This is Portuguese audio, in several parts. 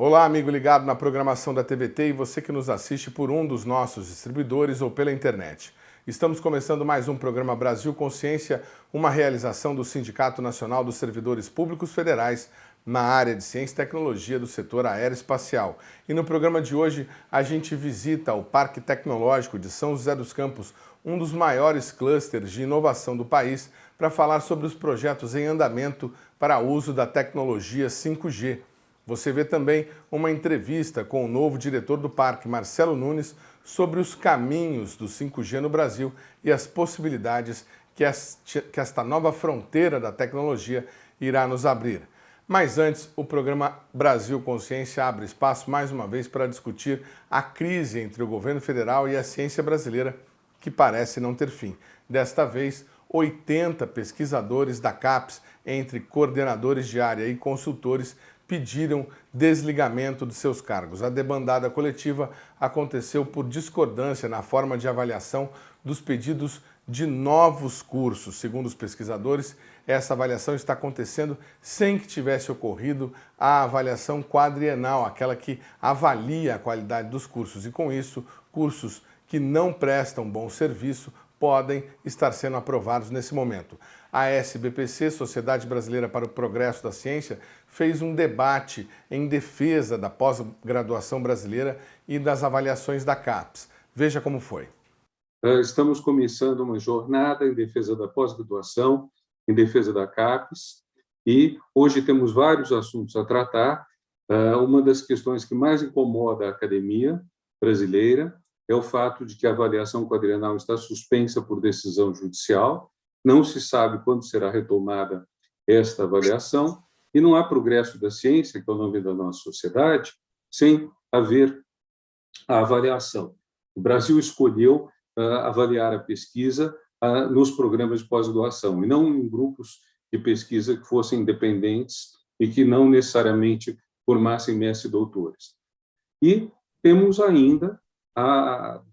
Olá, amigo ligado na programação da TVT e você que nos assiste por um dos nossos distribuidores ou pela internet. Estamos começando mais um programa Brasil Consciência, uma realização do Sindicato Nacional dos Servidores Públicos Federais na área de Ciência e Tecnologia do setor aeroespacial. E no programa de hoje a gente visita o Parque Tecnológico de São José dos Campos, um dos maiores clusters de inovação do país, para falar sobre os projetos em andamento para uso da tecnologia 5G. Você vê também uma entrevista com o novo diretor do parque, Marcelo Nunes, sobre os caminhos do 5G no Brasil e as possibilidades que esta nova fronteira da tecnologia irá nos abrir. Mas antes, o programa Brasil Consciência abre espaço mais uma vez para discutir a crise entre o governo federal e a ciência brasileira, que parece não ter fim. Desta vez, 80 pesquisadores da CAPES, entre coordenadores de área e consultores, pediram desligamento de seus cargos. A debandada coletiva aconteceu por discordância na forma de avaliação dos pedidos de novos cursos. Segundo os pesquisadores, essa avaliação está acontecendo sem que tivesse ocorrido a avaliação quadrienal, aquela que avalia a qualidade dos cursos. E com isso, cursos que não prestam bom serviço podem estar sendo aprovados nesse momento. A SBPC, Sociedade Brasileira para o Progresso da Ciência, fez um debate em defesa da pós-graduação brasileira e das avaliações da CAPES. Veja como foi. Estamos começando uma jornada em defesa da pós-graduação, em defesa da CAPES, e hoje temos vários assuntos a tratar. Uma das questões que mais incomoda a academia brasileira é o fato de que a avaliação quadrienal está suspensa por decisão judicial, não se sabe quando será retomada esta avaliação, e não há progresso da ciência, que é o nome da nossa sociedade, sem haver a avaliação. O Brasil escolheu avaliar a pesquisa nos programas de pós-graduação, e não em grupos de pesquisa que fossem independentes e que não necessariamente formassem mestres e doutores. E temos ainda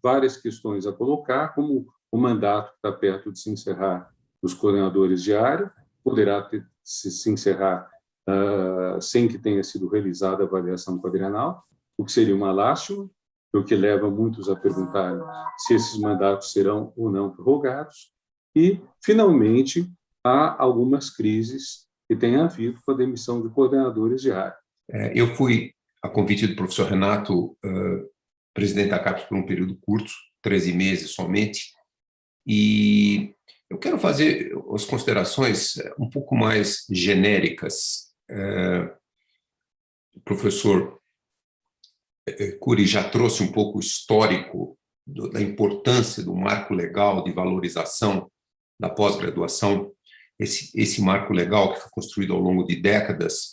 várias questões a colocar, como o mandato que está perto de se encerrar dos coordenadores de área, poderá se encerrar sem que tenha sido realizada a avaliação quadrienal, o que seria uma lástima, o que leva muitos a perguntar se esses mandatos serão ou não prorrogados. E, finalmente, há algumas crises que têm havido com a demissão de coordenadores de área. Eu fui, a convite do professor Renato, presidente da CAPES por um período curto, 13 meses somente, e eu quero fazer as considerações um pouco mais genéricas. O professor Cury já trouxe um pouco o histórico da importância do marco legal de valorização da pós-graduação, esse marco legal que foi construído ao longo de décadas,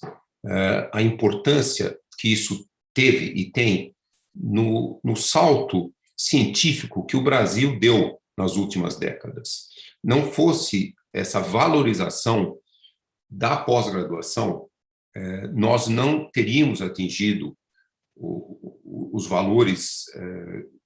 a importância que isso teve e tem no salto científico que o Brasil deu nas últimas décadas. Não fosse essa valorização da pós-graduação, nós não teríamos atingido os valores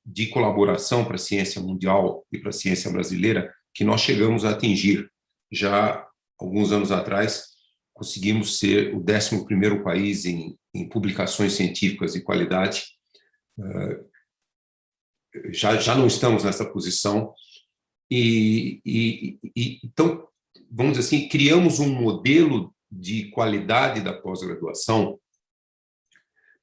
de colaboração para a ciência mundial e para a ciência brasileira que nós chegamos a atingir. Já alguns anos atrás, conseguimos ser o 11º país em publicações científicas de qualidade. Já não estamos nessa posição. Então, vamos dizer assim, criamos um modelo de qualidade da pós-graduação,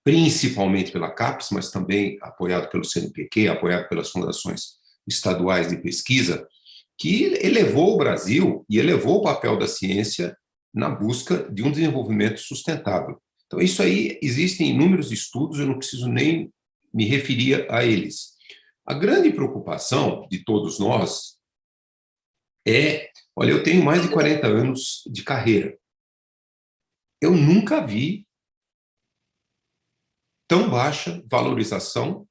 principalmente pela CAPES, mas também apoiado pelo CNPq, apoiado pelas fundações estaduais de pesquisa, que elevou o Brasil e elevou o papel da ciência na busca de um desenvolvimento sustentável. Então, isso aí, existem inúmeros estudos, eu não preciso nem me referir a eles. A grande preocupação de todos nós olha, eu tenho mais de 40 anos de carreira. Eu nunca vi tão baixa valorização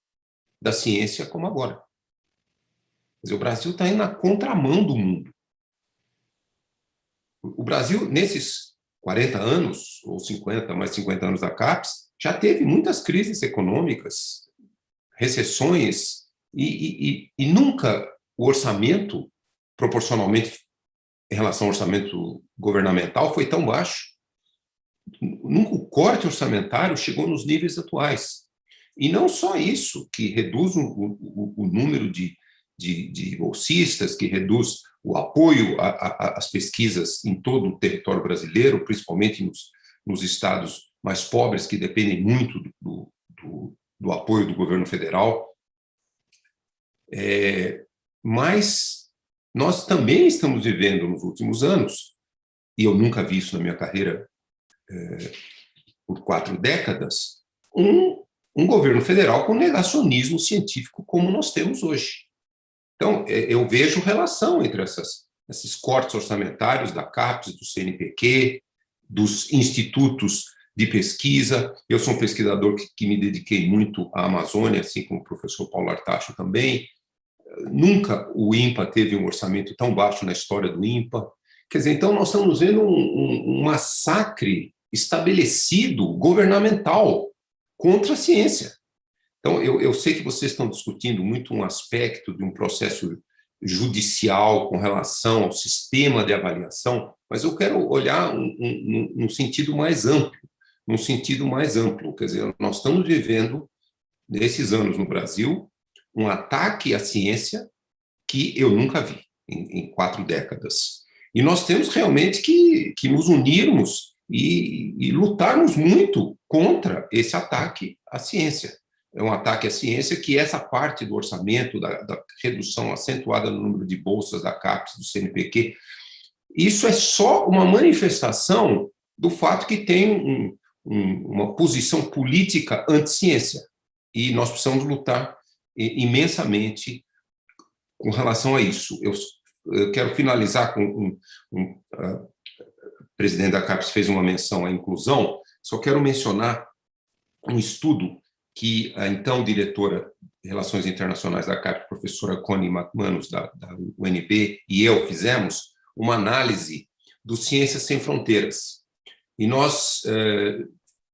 da ciência como agora. Quer dizer, o Brasil está indo na contramão do mundo. O Brasil, nesses 40 anos, ou 50, mais 50 anos da CAPES, já teve muitas crises econômicas, recessões, e nunca o orçamento, proporcionalmente em relação ao orçamento governamental, foi tão baixo. nunca o corte orçamentário chegou nos níveis atuais. E não só isso, que reduz o número de bolsistas, que reduz o apoio às pesquisas em todo o território brasileiro, principalmente nos estados mais pobres, que dependem muito do apoio do governo federal. Mas nós também estamos vivendo, nos últimos anos, e eu nunca vi isso na minha carreira por 4 décadas, um governo federal com negacionismo científico como nós temos hoje. Então, eu vejo relação entre esses cortes orçamentários da CAPES, do CNPq, dos institutos de pesquisa. Eu sou um pesquisador que me dediquei muito à Amazônia, assim como o professor Paulo Artacho também. Nunca o INPA teve um orçamento tão baixo na história do INPA. Quer dizer, então nós estamos vendo um massacre estabelecido, governamental, contra a ciência. Então, eu sei que vocês estão discutindo muito um aspecto de um processo judicial com relação ao sistema de avaliação, mas eu quero olhar num sentido mais amplo, quer dizer, nós estamos vivendo, nesses anos no Brasil, um ataque à ciência que eu nunca vi em 4 décadas. E nós temos realmente que nos unirmos e lutarmos muito contra esse ataque à ciência. É um ataque à ciência que essa parte do orçamento, da redução acentuada no número de bolsas da CAPES, do CNPq, isso é só uma manifestação do fato que tem uma posição política anti-ciência. E nós precisamos lutar imensamente com relação a isso. Eu quero finalizar com o presidente da CAPES fez uma menção à inclusão, só quero mencionar um estudo que a então diretora de Relações Internacionais da CAPES, professora Connie McManus, da UNB, e eu fizemos uma análise do Ciências Sem Fronteiras. E nós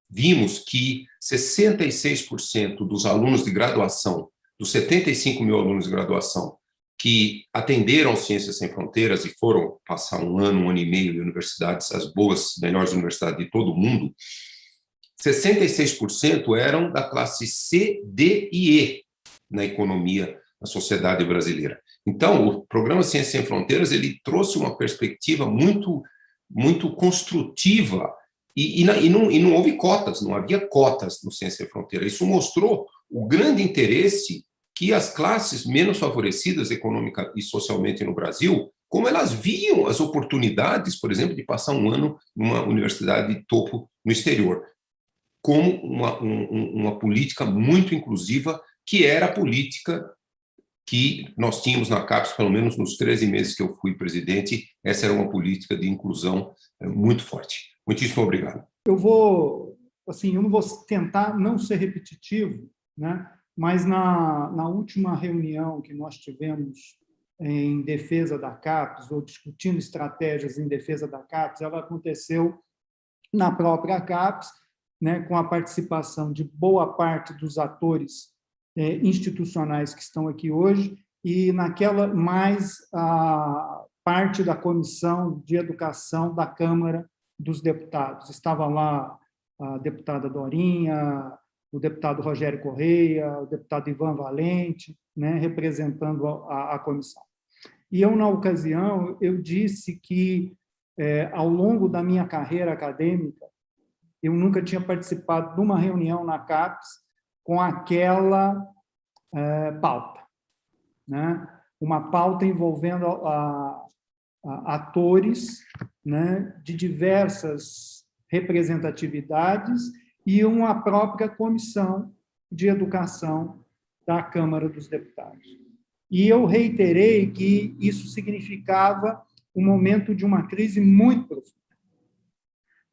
vimos que 66% dos alunos de graduação, dos 75 mil alunos de graduação, que atenderam Ciências Sem Fronteiras e foram passar um ano e meio em universidades, as melhores universidades de todo o mundo, 66% eram da classe C, D e E na economia, na sociedade brasileira. Então, o programa Ciências Sem Fronteiras ele trouxe uma perspectiva muito, muito construtiva e não houve cotas, não havia cotas no Ciências Sem Fronteiras. Isso mostrou o grande interesse que as classes menos favorecidas econômica e socialmente no Brasil, como elas viam as oportunidades, por exemplo, de passar um ano numa universidade de topo no exterior, como uma política muito inclusiva, que era a política que nós tínhamos na CAPES, pelo menos nos 13 meses que eu fui presidente, essa era uma política de inclusão muito forte. Muitíssimo obrigado. Eu não vou tentar não ser repetitivo, né? Mas na última reunião que nós tivemos em defesa da CAPES, ou discutindo estratégias em defesa da CAPES, ela aconteceu na própria CAPES, né, com a participação de boa parte dos atores institucionais que estão aqui hoje, e naquela mais a parte da Comissão de Educação da Câmara dos Deputados. Estava lá a deputada Dorinha, o deputado Rogério Correia, o deputado Ivan Valente, né, representando a comissão. E eu, na ocasião, eu disse que, ao longo da minha carreira acadêmica, eu nunca tinha participado de uma reunião na CAPES com aquela pauta, né? Uma pauta envolvendo atores, né, de diversas representatividades e uma própria comissão de educação da Câmara dos Deputados. E eu reiterei que isso significava um momento de uma crise muito profunda,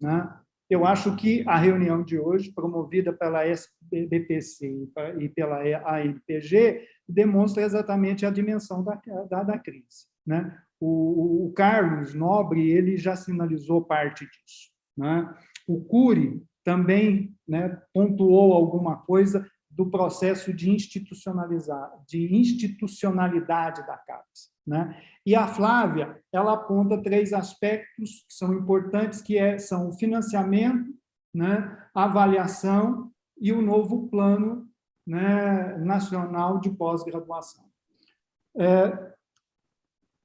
né? Eu acho que a reunião de hoje, promovida pela SBPC e pela ANPG, demonstra exatamente a dimensão da crise, né? O Carlos Nobre ele já sinalizou parte disso, né? O Cury também, né, pontuou alguma coisa do processo de institucionalidade da CAPES. né? E a Flávia, ela aponta 3 aspectos que são importantes, são o financiamento, né, a avaliação e o novo plano, né, nacional de pós-graduação.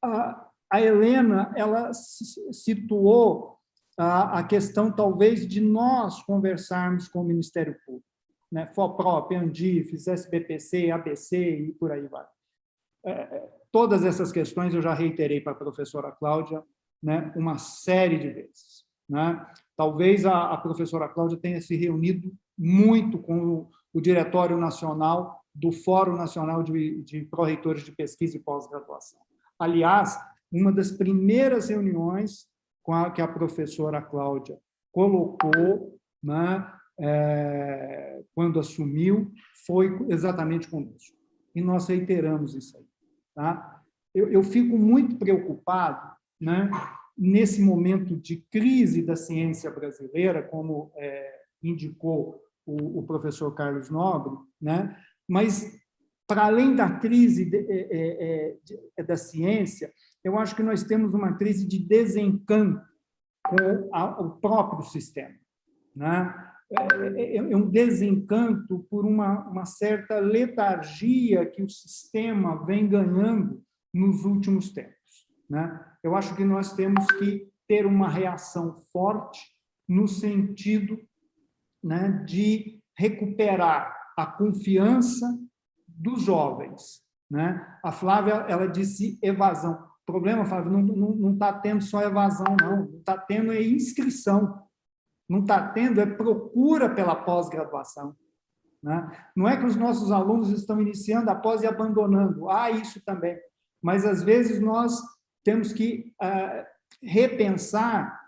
A Helena, ela situou a questão, talvez, de nós conversarmos com o Ministério Público, né? FOPROP, ANDIFES, SBPC, ABC e por aí vai. Todas essas questões eu já reiterei para a professora Cláudia, né, uma série de vezes, né? Talvez a professora Cláudia tenha se reunido muito com o Diretório Nacional do Fórum Nacional de Pró-Reitores de Pesquisa e Pós-Graduação. Aliás, uma das primeiras reuniões que a professora Cláudia colocou, né, quando assumiu, foi exatamente conosco. E nós reiteramos isso aí. Tá? Eu fico muito preocupado, né, nesse momento de crise da ciência brasileira, como indicou o professor Carlos Nobre, né, mas, para além da crise da ciência, eu acho que nós temos uma crise de desencanto com o próprio sistema, né? Um desencanto por uma certa letargia que o sistema vem ganhando nos últimos tempos, né? Eu acho que nós temos que ter uma reação forte no sentido, né, de recuperar a confiança dos jovens, né? A Flávia, ela disse evasão. O problema, Flávia, não está tendo só evasão, não está tendo inscrição. Não está tendo procura pela pós-graduação, né? Não é que os nossos alunos estão iniciando a pós e abandonando, isso também, mas, às vezes, nós temos que repensar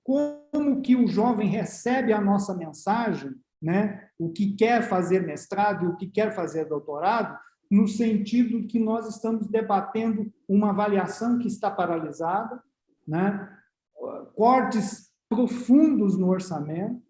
como que o jovem recebe a nossa mensagem, né? O que quer fazer mestrado e o que quer fazer doutorado, no sentido que nós estamos debatendo uma avaliação que está paralisada, né? Cortes profundos no orçamento,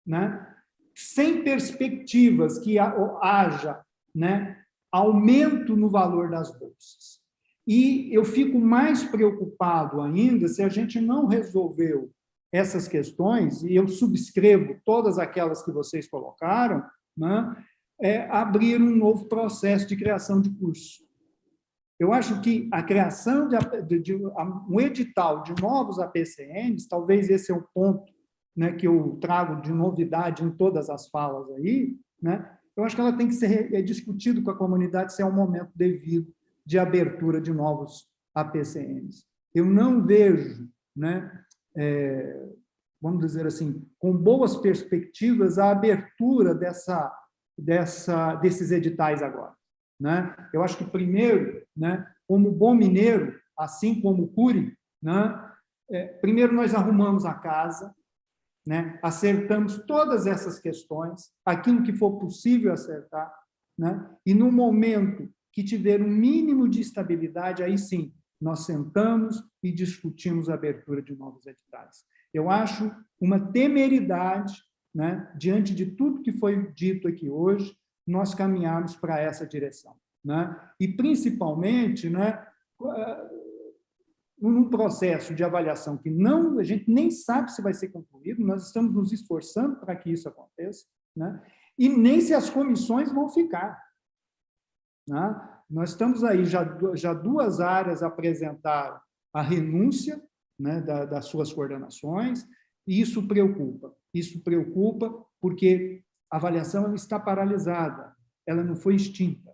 né? Sem perspectivas que haja, né, aumento no valor das bolsas. E eu fico mais preocupado ainda se a gente não resolveu essas questões, e eu subscrevo todas aquelas que vocês colocaram, né, abrir um novo processo de criação de curso. Eu acho que a criação de um edital de novos APCNs, talvez esse é o ponto, né, que eu trago de novidade em todas as falas aí, né, eu acho que ela tem que ser discutido com a comunidade se é o momento devido de abertura de novos APCNs. Eu não vejo, né, vamos dizer assim, com boas perspectivas, a abertura desses editais agora, né? Eu acho que, primeiro, né, como bom mineiro, assim como o Cury, né, primeiro nós arrumamos a casa, né, acertamos todas essas questões, aquilo que for possível acertar, né, e no momento que tiver um mínimo de estabilidade, aí sim, nós sentamos e discutimos a abertura de novos editais. Eu acho uma temeridade, né, diante de tudo que foi dito aqui hoje, nós caminharmos para essa direção, né? E, principalmente, né, num processo de avaliação que a gente nem sabe se vai ser concluído, nós estamos nos esforçando para que isso aconteça, né? E nem se as comissões vão ficar, né? Nós estamos aí, já 2 áreas apresentaram a renúncia, né, das suas coordenações, e isso preocupa porque a avaliação ela está paralisada, ela não foi extinta.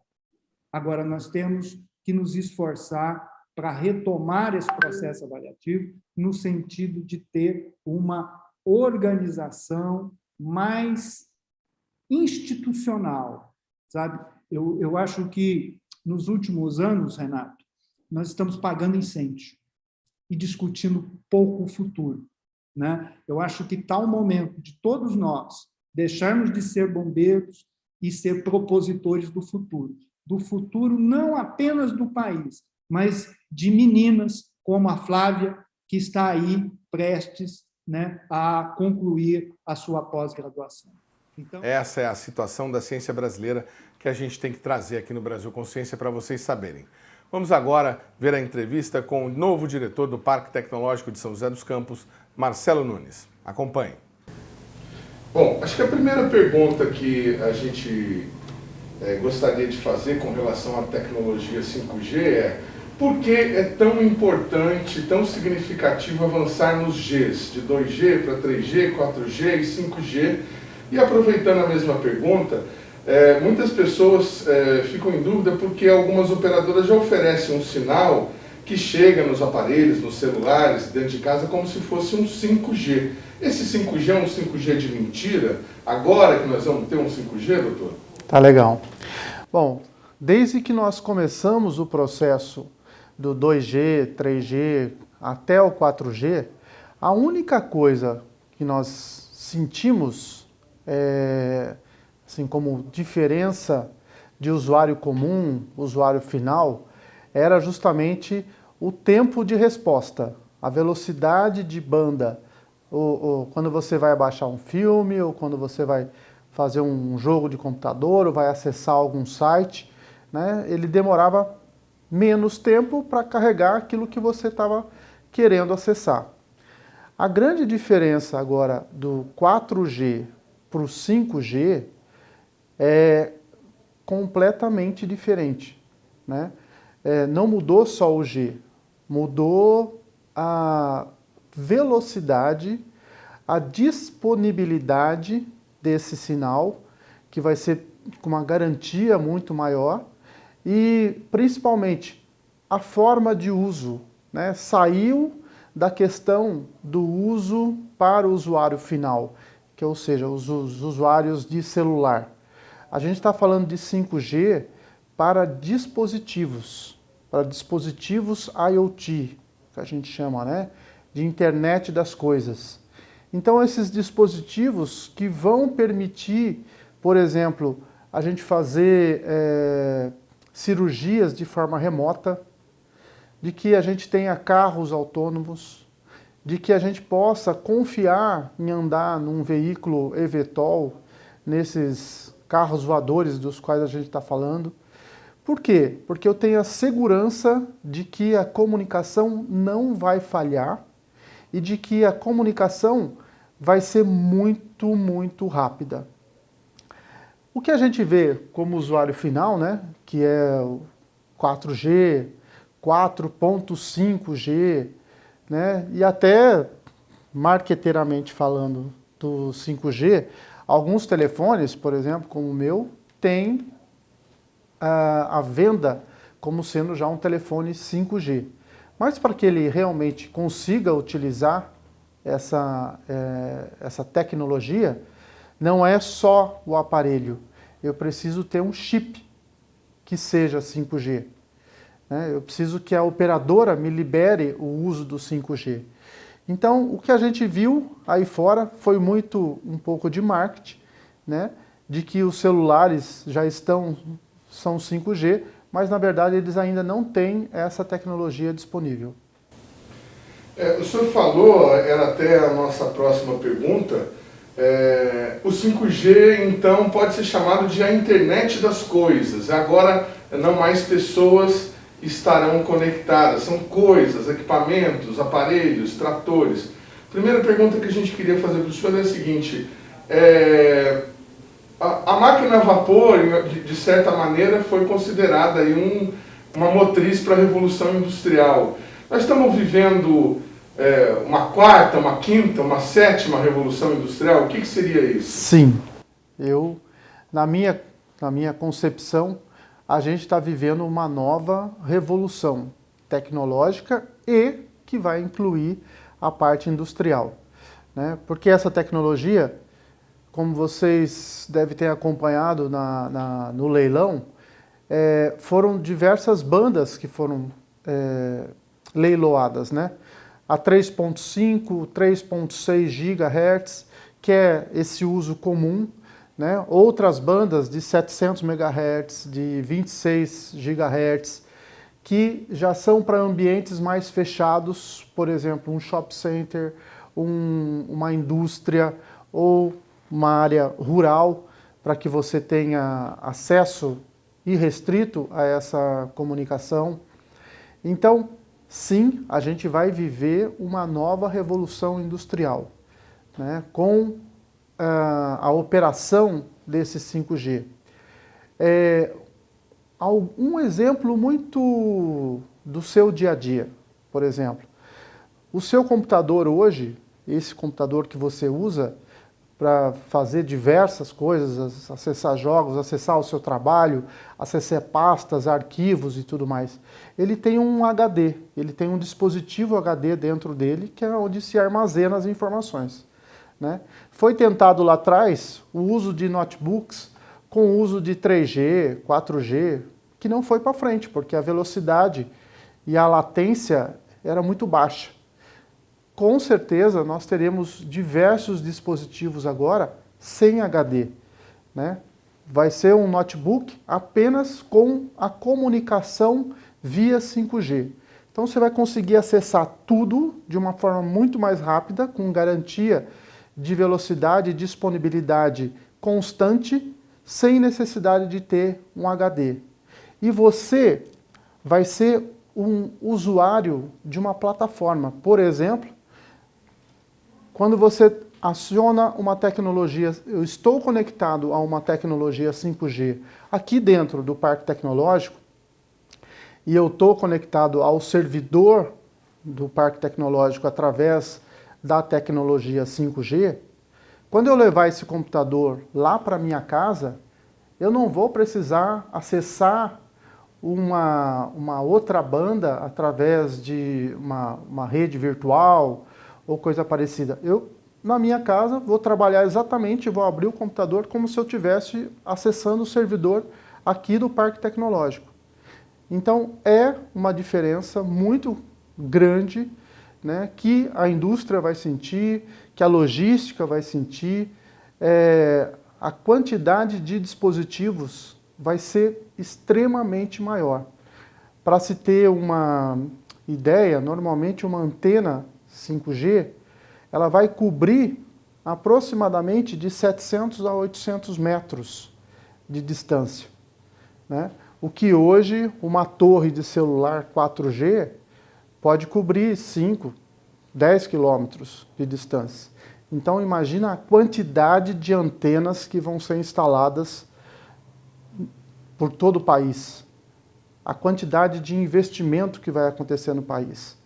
Agora, nós temos que nos esforçar para retomar esse processo avaliativo no sentido de ter uma organização mais institucional, sabe? Eu acho que, nos últimos anos, Renato, nós estamos pagando incêndio e discutindo pouco o futuro, né? Eu acho que está o momento de todos nós deixarmos de ser bombeiros e ser propositores do futuro não apenas do país, mas de meninas como a Flávia, que está aí prestes, né, a concluir a sua pós-graduação. Então, essa é a situação da ciência brasileira que a gente tem que trazer aqui no Brasil Consciência para vocês saberem. Vamos agora ver a entrevista com o novo diretor do Parque Tecnológico de São José dos Campos, Marcelo Nunes. Acompanhe. Bom, acho que a primeira pergunta que a gente gostaria de fazer com relação à tecnologia 5G é: por que é tão importante, tão significativo avançar nos Gs, de 2G para 3G, 4G e 5G? E aproveitando a mesma pergunta, muitas pessoas ficam em dúvida porque algumas operadoras já oferecem um sinal que chega nos aparelhos, nos celulares, dentro de casa, como se fosse um 5G. Esse 5G é um 5G de mentira? Agora que nós vamos ter um 5G, doutor? Tá legal. Bom, desde que nós começamos o processo do 2G, 3G até o 4G, a única coisa que nós sentimos assim como diferença de usuário comum, usuário final, era justamente o tempo de resposta, a velocidade de banda. Quando você vai baixar um filme, ou quando você vai fazer um jogo de computador, ou vai acessar algum site, né, ele demorava menos tempo para carregar aquilo que você estava querendo acessar. A grande diferença agora do 4G para o 5G é completamente diferente, né? Não mudou só o G, mudou a velocidade, a disponibilidade desse sinal, que vai ser com uma garantia muito maior, e principalmente a forma de uso, né? Saiu da questão do uso para o usuário final, que ou seja, os usuários de celular. A gente está falando de 5G para dispositivos IoT, que a gente chama, né, de internet das coisas. Então, esses dispositivos que vão permitir, por exemplo, a gente fazer cirurgias de forma remota, de que a gente tenha carros autônomos, de que a gente possa confiar em andar num veículo eVTOL, nesses carros voadores dos quais a gente está falando. Por quê? Porque eu tenho a segurança de que a comunicação não vai falhar e de que a comunicação vai ser muito, muito rápida. O que a gente vê como usuário final, né, que é o 4G, 4.5G, né, e até marqueteiramente falando do 5G, alguns telefones, por exemplo, como o meu, têm a venda como sendo já um telefone 5G. Mas para que ele realmente consiga utilizar essa tecnologia, não é só o aparelho. Eu preciso ter um chip que seja 5G. Né? Eu preciso que a operadora me libere o uso do 5G. Então, o que a gente viu aí fora foi um pouco de marketing, né? De que os celulares são 5G, mas na verdade eles ainda não têm essa tecnologia disponível. O senhor falou, era até a nossa próxima pergunta, o 5G então pode ser chamado de a internet das coisas. Agora não mais pessoas estarão conectadas, são coisas, equipamentos, aparelhos, tratores. Primeira pergunta que a gente queria fazer para o senhor é a seguinte: a máquina a vapor, de certa maneira, foi considerada aí uma motriz para a Revolução Industrial. Nós estamos vivendo uma quarta, uma quinta, uma sétima Revolução Industrial? O que seria isso? Sim, na minha concepção, a gente está vivendo uma nova revolução tecnológica e que vai incluir a parte industrial, né? Porque essa tecnologia, como vocês devem ter acompanhado no leilão, foram diversas bandas que foram leiloadas, né? A 3.5, 3.6 GHz, que é esse uso comum, né? Outras bandas de 700 MHz, de 26 GHz, que já são para ambientes mais fechados, por exemplo, um shopping center, uma indústria ou uma área rural, para que você tenha acesso irrestrito a essa comunicação. Então, sim, a gente vai viver uma nova revolução industrial, né, com a operação desse 5G. Um exemplo muito do seu dia a dia, por exemplo. O seu computador hoje, esse computador que você usa para fazer diversas coisas, acessar jogos, acessar o seu trabalho, acessar pastas, arquivos e tudo mais, ele tem um HD, ele tem um dispositivo HD dentro dele, que é onde se armazena as informações, né? Foi tentado lá atrás o uso de notebooks com o uso de 3G, 4G, que não foi para frente, porque a velocidade e a latência era muito baixa. Com certeza nós teremos diversos dispositivos agora sem HD, né? Vai ser um notebook apenas com a comunicação via 5G. Então você vai conseguir acessar tudo de uma forma muito mais rápida, com garantia de velocidade e disponibilidade constante, sem necessidade de ter um HD. E você vai ser um usuário de uma plataforma. Por exemplo, quando você aciona uma tecnologia, eu estou conectado a uma tecnologia 5G aqui dentro do Parque Tecnológico, e eu estou conectado ao servidor do Parque Tecnológico através da tecnologia 5G, quando eu levar esse computador lá para minha casa, eu não vou precisar acessar uma outra banda através de uma rede virtual ou coisa parecida. Eu, na minha casa, vou trabalhar exatamente, vou abrir o computador como se eu estivesse acessando o servidor aqui do Parque Tecnológico. Então, é uma diferença muito grande, né, que a indústria vai sentir, que a logística vai sentir, a quantidade de dispositivos vai ser extremamente maior. Para se ter uma ideia, normalmente uma antena 5G, ela vai cobrir aproximadamente de 700 a 800 metros de distância, né? O que hoje uma torre de celular 4G pode cobrir 5, 10 quilômetros de distância. Então imagina a quantidade de antenas que vão ser instaladas por todo o país, a quantidade de investimento que vai acontecer no país.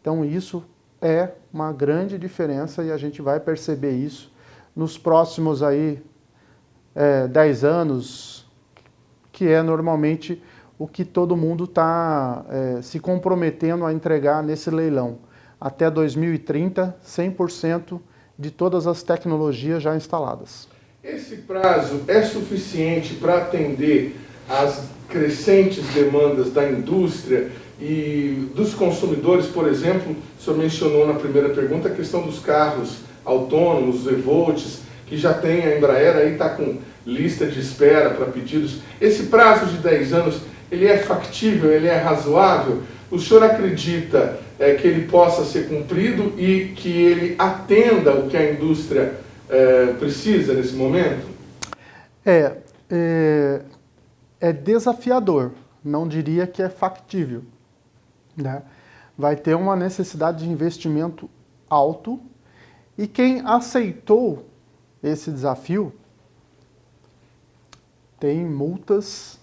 Então isso é uma grande diferença e a gente vai perceber isso nos próximos 10 anos, que é normalmente o que todo mundo está se comprometendo a entregar nesse leilão. Até 2030, 100% de todas as tecnologias já instaladas. Esse prazo é suficiente para atender às crescentes demandas da indústria e dos consumidores? Por exemplo, o senhor mencionou na primeira pergunta a questão dos carros autônomos, os e-Volts, que já tem a Embraer, aí está com lista de espera para pedidos. Esse prazo de 10 anos, ele é factível, ele é razoável? O senhor acredita que ele possa ser cumprido e que ele atenda o que a indústria precisa nesse momento? É desafiador, não diria que é factível, né? Vai ter uma necessidade de investimento alto e quem aceitou esse desafio tem multas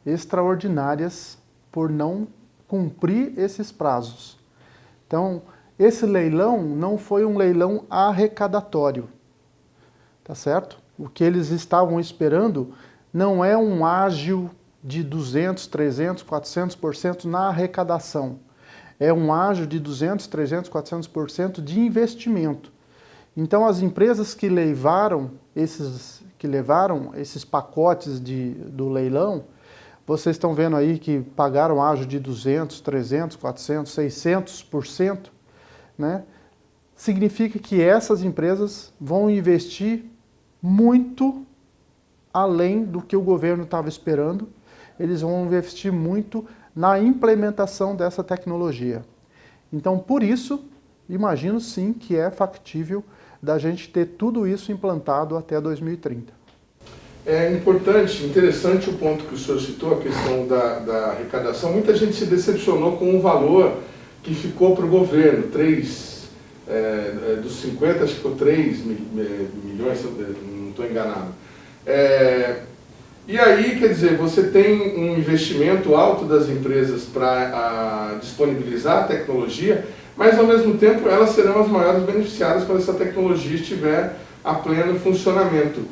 extraordinárias por não cumprir esses prazos. Então, esse leilão não foi um leilão arrecadatório, tá certo? O que eles estavam esperando não é um ágio de 200, 300, 400% na arrecadação. É um ágio de 200, 300, 400% de investimento. Então, as empresas que levaram esses pacotes do leilão, vocês estão vendo aí que pagaram ágio de 200, 300, 400, 600%, né? Significa que essas empresas vão investir muito além do que o governo estava esperando. Eles vão investir muito na implementação dessa tecnologia. Então, por isso, imagino sim que é factível da gente ter tudo isso implantado até 2030. É importante, interessante o ponto que o senhor citou, a questão da arrecadação. Muita gente se decepcionou com o valor que ficou para o governo, dos 50, acho que ficou 3 milhões, se eu não estou enganado. E aí, quer dizer, você tem um investimento alto das empresas para disponibilizar a tecnologia, mas ao mesmo tempo elas serão as maiores beneficiadas quando essa tecnologia estiver a pleno funcionamento.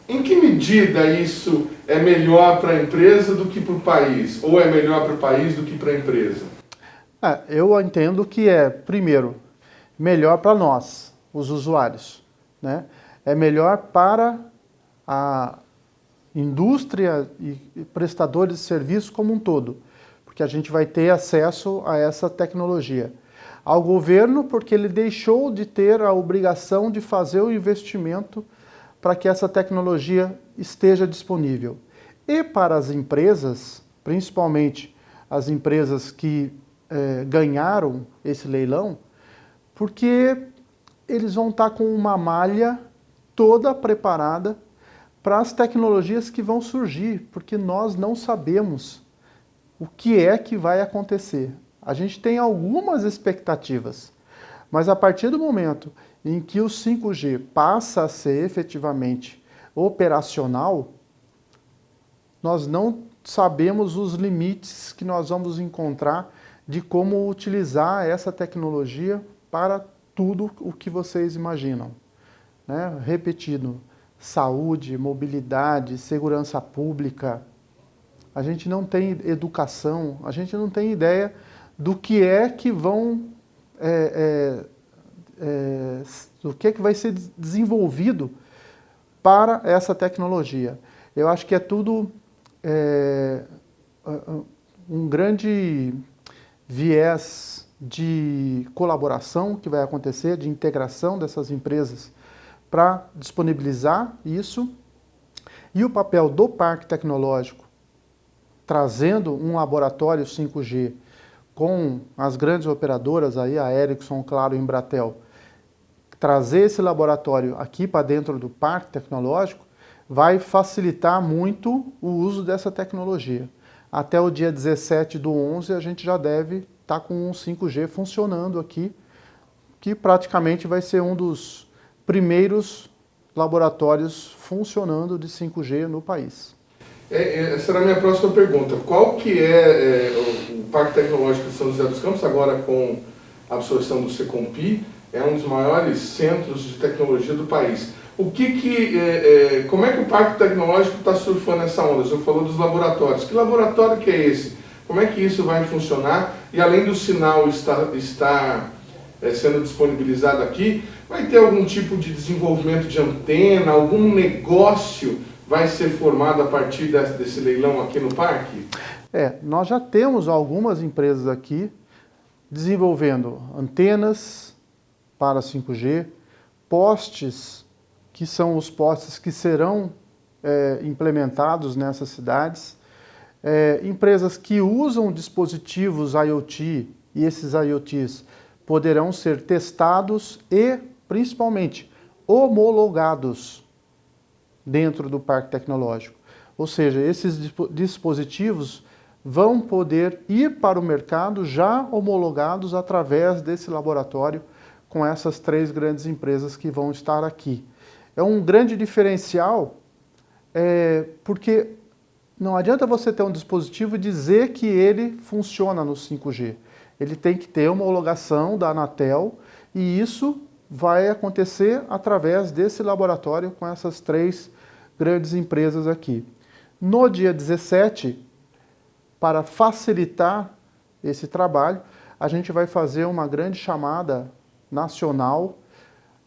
Em que medida isso é melhor para a empresa do que para o país? Ou é melhor para o país do que para a empresa? Eu entendo que primeiro, melhor para nós, os usuários, né? É melhor para a indústria e prestadores de serviço como um todo, porque a gente vai ter acesso a essa tecnologia. Ao governo, porque ele deixou de ter a obrigação de fazer o investimento para que essa tecnologia esteja disponível. E para as empresas, principalmente as empresas que ganharam esse leilão, porque eles vão estar com uma malha toda preparada para as tecnologias que vão surgir, porque nós não sabemos o que é que vai acontecer. A gente tem algumas expectativas, mas a partir do momento em que o 5G passa a ser efetivamente operacional, nós não sabemos os limites que nós vamos encontrar de como utilizar essa tecnologia para tudo o que vocês imaginam, né? Repetindo, saúde, mobilidade, segurança pública. A gente não tem educação, a gente não tem ideia do que é que do que vai ser desenvolvido para essa tecnologia. Eu acho que é tudo um grande viés de colaboração que vai acontecer, de integração dessas empresas para disponibilizar isso, e o papel do parque tecnológico, trazendo um laboratório 5G com as grandes operadoras, aí, a Ericsson, Claro e Embratel, trazer esse laboratório aqui para dentro do parque tecnológico vai facilitar muito o uso dessa tecnologia. Até o dia 17/11 a gente já deve estar com um 5G funcionando aqui, que praticamente vai ser um dos primeiros laboratórios funcionando de 5G no país. Essa era a minha próxima pergunta. Qual que é o Parque Tecnológico de São José dos Campos, agora com a absorção do Secompi, é um dos maiores centros de tecnologia do país. Como é que o Parque Tecnológico está surfando essa onda? O senhor falou dos laboratórios. Que laboratório que é esse? Como é que isso vai funcionar? E além do sinal estar sendo disponibilizado aqui, vai ter algum tipo de desenvolvimento de antena, algum negócio vai ser formado a partir desse leilão aqui no parque? Nós já temos algumas empresas aqui desenvolvendo antenas para 5G, postes, que são os postes que serão implementados nessas cidades, empresas que usam dispositivos IoT, e esses IoTs poderão ser testados e, principalmente, homologados dentro do parque tecnológico. Ou seja, esses dispositivos vão poder ir para o mercado já homologados através desse laboratório com essas 3 grandes empresas que vão estar aqui. É um grande diferencial, porque não adianta você ter um dispositivo e dizer que ele funciona no 5G. Ele tem que ter homologação da Anatel, e isso vai acontecer através desse laboratório com essas 3 grandes empresas aqui. No dia 17, para facilitar esse trabalho, a gente vai fazer uma grande chamada nacional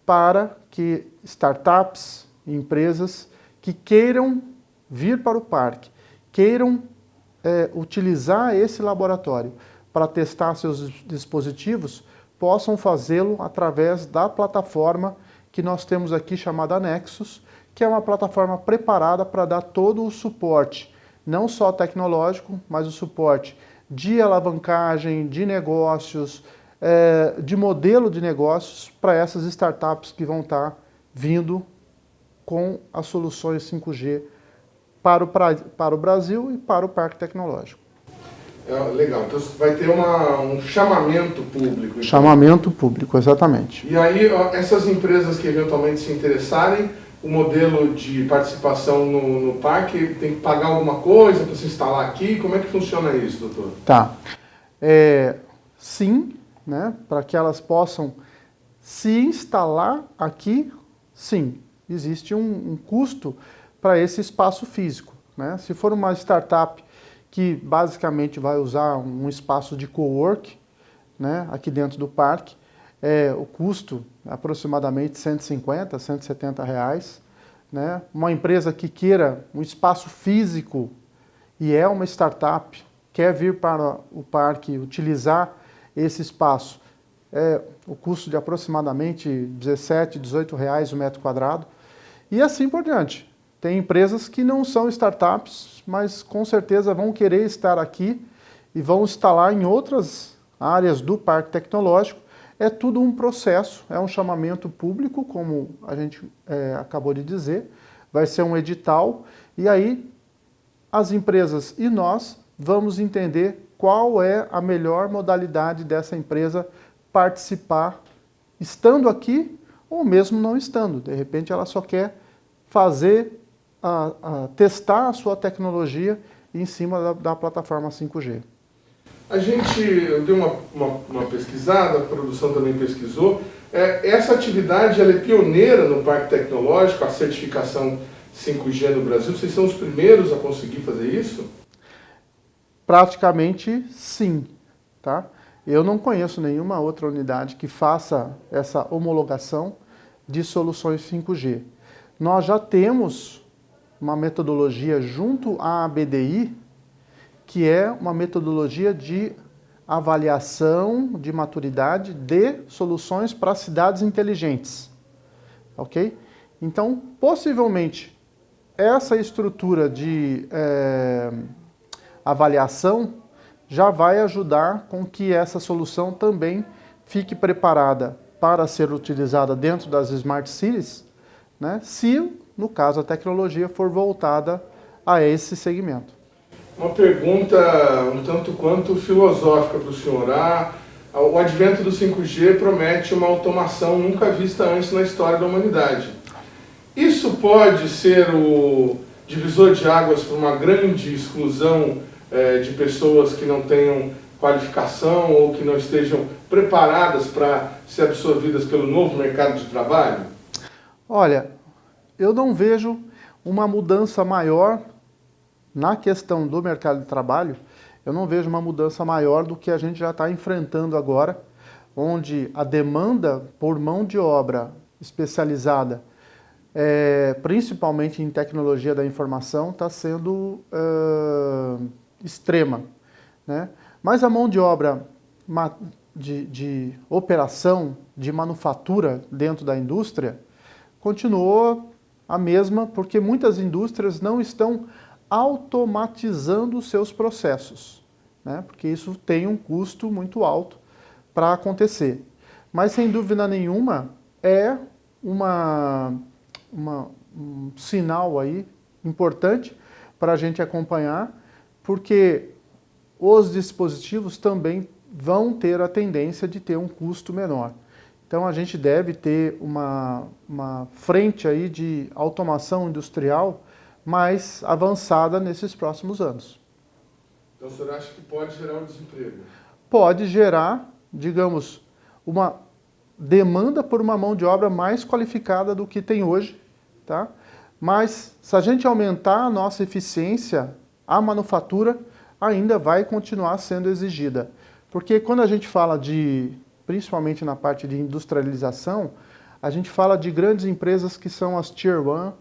para que startups, empresas que queiram vir para o parque, queiram utilizar esse laboratório para testar seus dispositivos, possam fazê-lo através da plataforma que nós temos aqui chamada Nexus, que é uma plataforma preparada para dar todo o suporte, não só tecnológico, mas o suporte de alavancagem, de negócios, de modelo de negócios para essas startups que vão estar vindo com as soluções 5G para o Brasil e para o parque tecnológico. Legal, então vai ter um chamamento público. Então. Chamamento público, exatamente. E aí, essas empresas que eventualmente se interessarem, o modelo de participação no parque tem que pagar alguma coisa para se instalar aqui? Como é que funciona isso, doutor? Tá. Sim, né, para que elas possam se instalar aqui, sim, existe um custo para esse espaço físico, né? Se for uma startup que basicamente vai usar um espaço de cowork, né, aqui dentro do parque, o custo é aproximadamente R$150, R$170, né? Uma empresa que queira um espaço físico e é uma startup, quer vir para o parque utilizar esse espaço, o custo de aproximadamente R$17, R$18 o metro quadrado, e assim por diante. Tem empresas que não são startups, mas com certeza vão querer estar aqui e vão instalar em outras áreas do parque tecnológico. É tudo um processo, é um chamamento público, como a gente acabou de dizer, vai ser um edital, e aí as empresas e nós vamos entender qual é a melhor modalidade dessa empresa participar estando aqui ou mesmo não estando. De repente ela só quer fazer, testar a sua tecnologia em cima da plataforma 5G. Eu dei uma pesquisada, a produção também pesquisou. Essa atividade ela é pioneira no Parque Tecnológico, a certificação 5G no Brasil. Vocês são os primeiros a conseguir fazer isso? Praticamente sim, tá? Eu não conheço nenhuma outra unidade que faça essa homologação de soluções 5G. Nós já temos uma metodologia junto à ABDI, que é uma metodologia de avaliação de maturidade de soluções para cidades inteligentes, ok? Então, possivelmente, essa estrutura de avaliação já vai ajudar com que essa solução também fique preparada para ser utilizada dentro das Smart Cities, né, se, no caso, a tecnologia for voltada a esse segmento. Uma pergunta um tanto quanto filosófica para o senhor. O advento do 5G promete uma automação nunca vista antes na história da humanidade. Isso pode ser o divisor de águas para uma grande exclusão de pessoas que não tenham qualificação ou que não estejam preparadas para ser absorvidas pelo novo mercado de trabalho? Olha, eu não vejo uma mudança maior na questão do mercado de trabalho. Eu não vejo uma mudança maior do que a gente já está enfrentando agora, onde a demanda por mão de obra especializada, principalmente em tecnologia da informação, está sendo extrema, né? Mas a mão de obra de operação, de manufatura dentro da indústria, continuou a mesma, porque muitas indústrias não estão automatizando os seus processos, né? Porque isso tem um custo muito alto para acontecer. Mas, sem dúvida nenhuma, é um sinal aí importante para a gente acompanhar, porque os dispositivos também vão ter a tendência de ter um custo menor. Então a gente deve ter uma frente aí de automação industrial mais avançada nesses próximos anos. Então o senhor acha que pode gerar um desemprego? Pode gerar, digamos, uma demanda por uma mão de obra mais qualificada do que tem hoje, tá? Mas se a gente aumentar a nossa eficiência, a manufatura ainda vai continuar sendo exigida. Porque quando a gente fala principalmente na parte de industrialização, a gente fala de grandes empresas que são as Tier 1,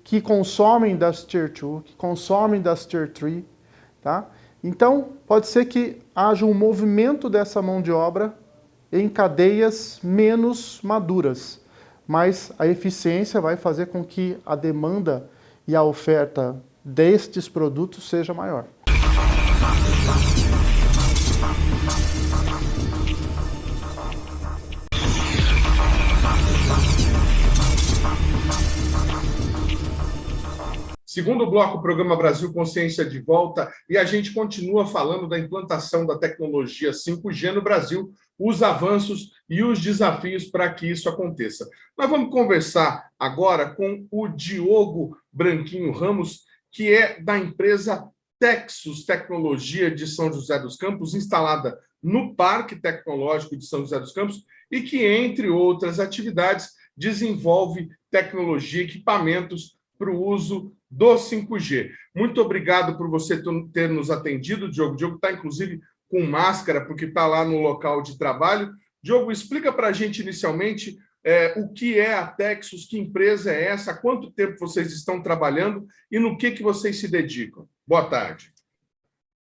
que consomem das Tier 2, que consomem das Tier 3, tá? Então, pode ser que haja um movimento dessa mão de obra em cadeias menos maduras, mas a eficiência vai fazer com que a demanda e a oferta destes produtos seja maior. Segundo bloco, Programa Brasil Consciência de volta, e a gente continua falando da implantação da tecnologia 5G no Brasil, os avanços e os desafios para que isso aconteça. Nós vamos conversar agora com o Diogo Branquinho Ramos, que é da empresa Texus Tecnologia de São José dos Campos, instalada no Parque Tecnológico de São José dos Campos, e que, entre outras atividades, desenvolve tecnologia, equipamentos para o uso do 5G. Muito obrigado por você ter nos atendido, Diogo. O Diogo está, inclusive, com máscara, porque está lá no local de trabalho. Diogo, explica para a gente, inicialmente, o que é a Texus, que empresa é essa, há quanto tempo vocês estão trabalhando e no que vocês se dedicam. Boa tarde.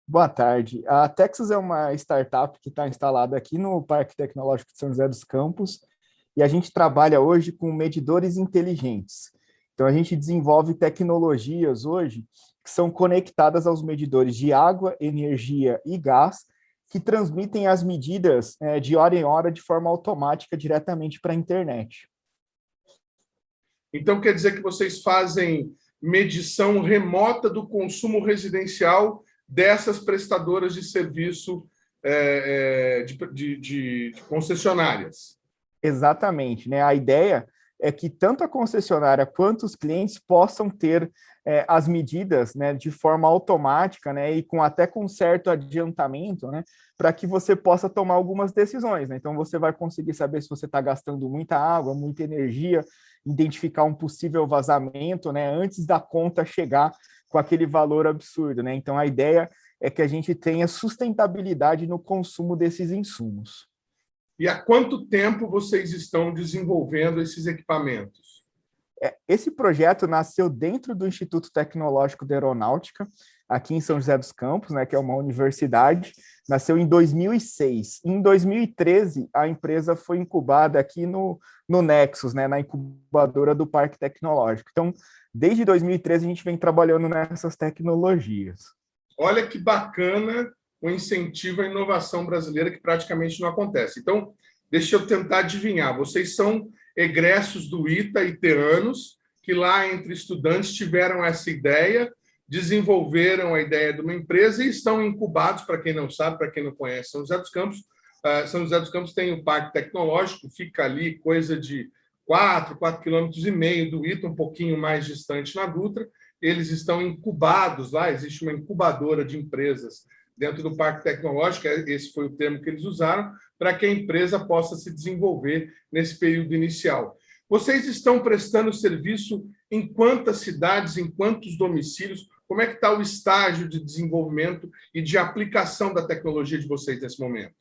Boa tarde. A Texus é uma startup que está instalada aqui no Parque Tecnológico de São José dos Campos e a gente trabalha hoje com medidores inteligentes. Então, a gente desenvolve tecnologias hoje que são conectadas aos medidores de água, energia e gás, que transmitem as medidas de hora em hora de forma automática diretamente para a internet. Então, quer dizer que vocês fazem medição remota do consumo residencial dessas prestadoras de serviço de concessionárias. Exatamente, né? A ideia é que tanto a concessionária quanto os clientes possam ter as medidas, né, de forma automática, né, e até com certo adiantamento, né, para que você possa tomar algumas decisões, né? Então, você vai conseguir saber se você está gastando muita água, muita energia, identificar um possível vazamento, né, antes da conta chegar com aquele valor absurdo, né? Então, a ideia é que a gente tenha sustentabilidade no consumo desses insumos. E há quanto tempo vocês estão desenvolvendo esses equipamentos? Esse projeto nasceu dentro do Instituto Tecnológico de Aeronáutica, aqui em São José dos Campos, né, que é uma universidade. Nasceu em 2006. Em 2013, a empresa foi incubada aqui no Nexus, né, na incubadora do Parque Tecnológico. Então, desde 2013, a gente vem trabalhando nessas tecnologias. Olha que bacana o incentivo à inovação brasileira, que praticamente não acontece. Então, deixa eu tentar adivinhar. Vocês são egressos do ITA, iteanos, que lá entre estudantes tiveram essa ideia, desenvolveram a ideia de uma empresa e estão incubados, para quem não sabe, para quem não conhece São José dos Campos. São José dos Campos tem o Parque Tecnológico, fica ali coisa de 4,5 km do ITA, um pouquinho mais distante na Dutra. Eles estão incubados lá, existe uma incubadora de empresas dentro do Parque Tecnológico, esse foi o termo que eles usaram, para que a empresa possa se desenvolver nesse período inicial. Vocês estão prestando serviço em quantas cidades, em quantos domicílios? Como é que está o estágio de desenvolvimento e de aplicação da tecnologia de vocês nesse momento?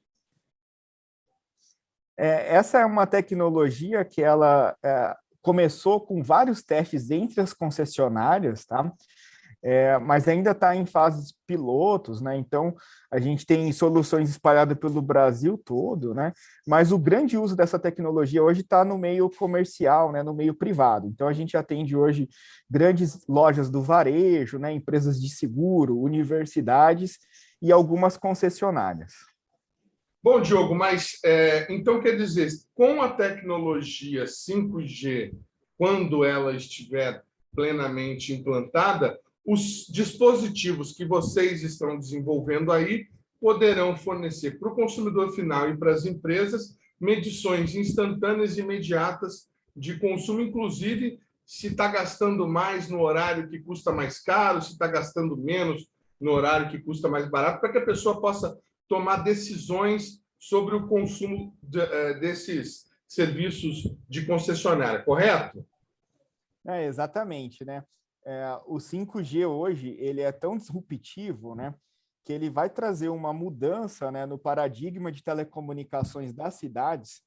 Essa é uma tecnologia que ela começou com vários testes entre as concessionárias, tá? Mas ainda está em fases pilotos, né? Então, a gente tem soluções espalhadas pelo Brasil todo, né? Mas o grande uso dessa tecnologia hoje está no meio comercial, né? No meio privado. Então, a gente atende hoje grandes lojas do varejo, né? Empresas de seguro, universidades e algumas concessionárias. Bom, Diogo, mas então quer dizer, com a tecnologia 5G, quando ela estiver plenamente implantada, os dispositivos que vocês estão desenvolvendo aí poderão fornecer para o consumidor final e para as empresas medições instantâneas e imediatas de consumo, inclusive se está gastando mais no horário que custa mais caro, se está gastando menos no horário que custa mais barato, para que a pessoa possa tomar decisões sobre o consumo desses serviços de concessionária, correto? Exatamente, né? O 5G hoje ele é tão disruptivo, né, que ele vai trazer uma mudança, né, no paradigma de telecomunicações das cidades,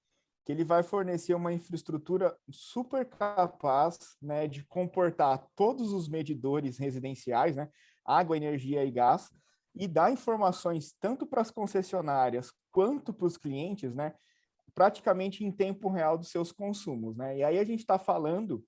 que ele vai fornecer uma infraestrutura super capaz, né, de comportar todos os medidores residenciais, né, água, energia e gás, e dar informações tanto para as concessionárias quanto para os clientes, né, praticamente em tempo real dos seus consumos, né? E aí a gente está falando